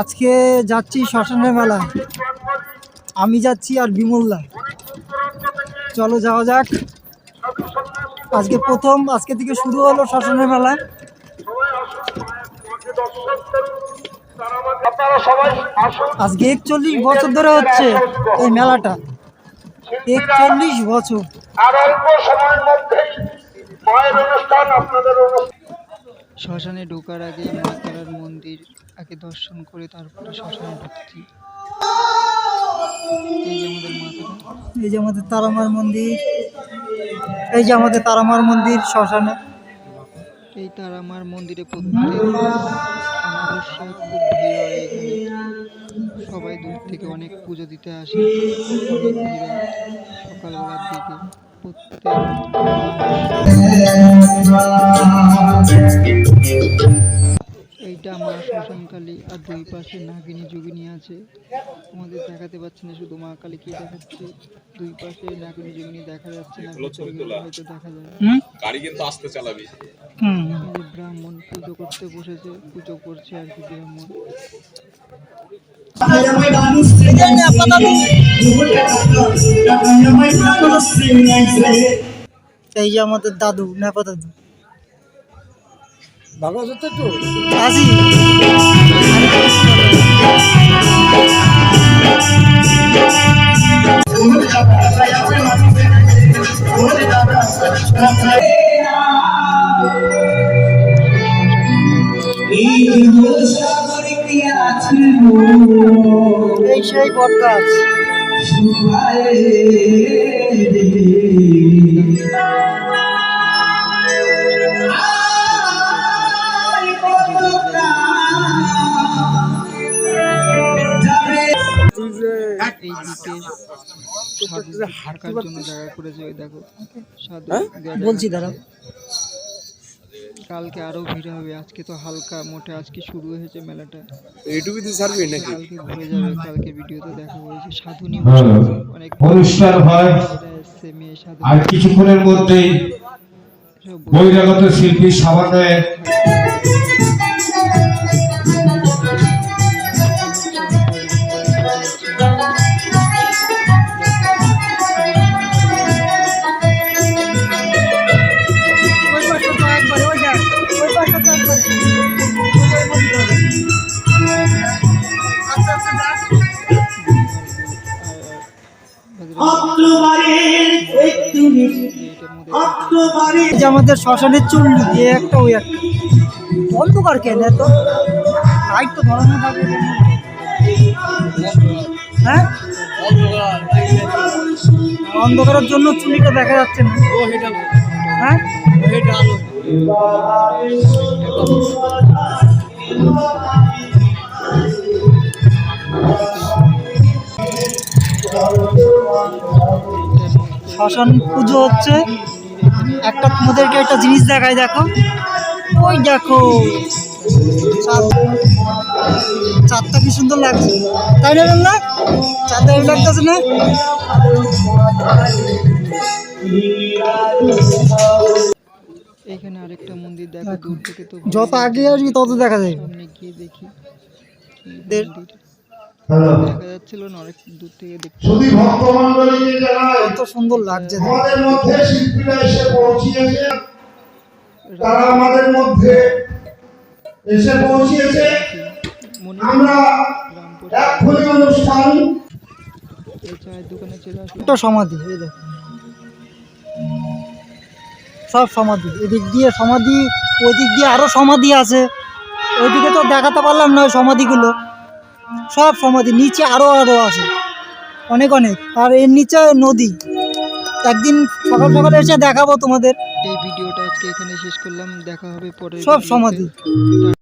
আজকে যাচ্ছি শ্মশানের মেলায়। আমি যাচ্ছি আর বিমলদা। চলো যাওয়া যাক। আজকে প্রথম, আজকে থেকে শুরু হলো শ্মশানের মেলা। আজকে 41 বছর ধরে হচ্ছে এই মেলাটা। 41 বছর। আর অল্প সময়ের মধ্যেই মায়ের অনুষ্ঠান আপনাদের শ্মশানে ঢোকার আগে মা তারার মন্দির আগে দর্শন করে তারপরে শ্মশানে ঢুকছি। এই যে আমাদের তারামার মন্দির, এই যে আমাদের তারামার মন্দির শ্মশানে। এই তারামার মন্দিরে প্রত্যেক অমাবস্যায় খুব ভিড় হয়। এখানে সবাই দূর থেকে অনেক পুজো দিতে আসে, অনেক ভিড় হয় সকালবেলার দিকে। এইটা মা শ্মশানকালী, আর দুই পাশে নাগিনী যোগিনী আছে। আমাদের দেখাতে পাচ্ছি না, শুধু মা কালীকে দেখাচ্ছে। দুই পাশে নাগিনী যোগিনী দেখা যাচ্ছে না, হয়তো দেখা যায়। গাড়ি কিন্তু আস্তে চালাবি। ব্রাহ্মণ পুজো করতে বসেছে, পুজো করছে আর কি ব্রাহ্মণ। এই যে আমাদের দাদু, নেপা দাদু। ভালো আছে তো একটু আসি। এই সেই বট গাছ। থাকার জন্য জায়গা করেছে, ওই দেখো সাধু। বলছি দাঁড়াও। কালকে আরো ভিড় হবে, আজকে তো হালকা মোটে আজকে শুরু হয়েছে মেলাটা। ইউটিউবে ছাড়বি নাকি? কালকে ঘুরে যাবে, কালকে ভিডিওতে দেখা হয়েছে। সাধু নিবাস অনেক অনুষ্ঠান হয়, আর কিছুক্ষণের মধ্যেই বহিরাগত শিল্পী সমন্বয়ে আমাদের শ্মশানের চুল্লি, এ একটা ওই একটা। অন্ধকার কেন এত? লাইট তো ধরানো থাকে। হ্যাঁ, অন্ধকারের জন্য চুল্লিটা দেখা যাচ্ছে না। হ্যাঁ, শ্মশান পুজো হচ্ছে। একটা তোমাদেরকে একটা জিনিস দেখায়, দেখো ওই দেখো চাঁদটা কি সুন্দর লাগছে, তাই না? না চাঁদটা লাগতেছে না? এখানে আরেকটা মন্দির দেখো, দূর থেকে তো যত আগে আসবি তত দেখা যায়। সামনে গিয়ে দেখি দেখা যাচ্ছিল না, অনেক দূর থেকে দেখতে। কত সুন্দর লাগছে। আমাদের মধ্যে শিল্পীরা এসে পৌঁছিয়েছে, তারা আমাদের মধ্যে এসে পৌঁছিয়েছে। আমরা এক্ষুনি অনুষ্ঠান এই চায়ের দোকানে চলে আসলাম। একটা সমাধি, এই দেখো সব সমাধি। এদিক দিয়ে সমাধি, ওই দিক দিয়ে আরো সমাধি আছে। ওইদিকে তো দেখাতে পারলাম না সমাধিগুলো। সব সমাধি নিচে আরো আরো আছে, অনেক অনেক। আর এর নিচে নদী। একদিন সকাল সকালে এসে দেখাবো তোমাদের। এই ভিডিওটা আজকে এখানে শেষ করলাম, দেখা হবে পরে। সব সমাধি।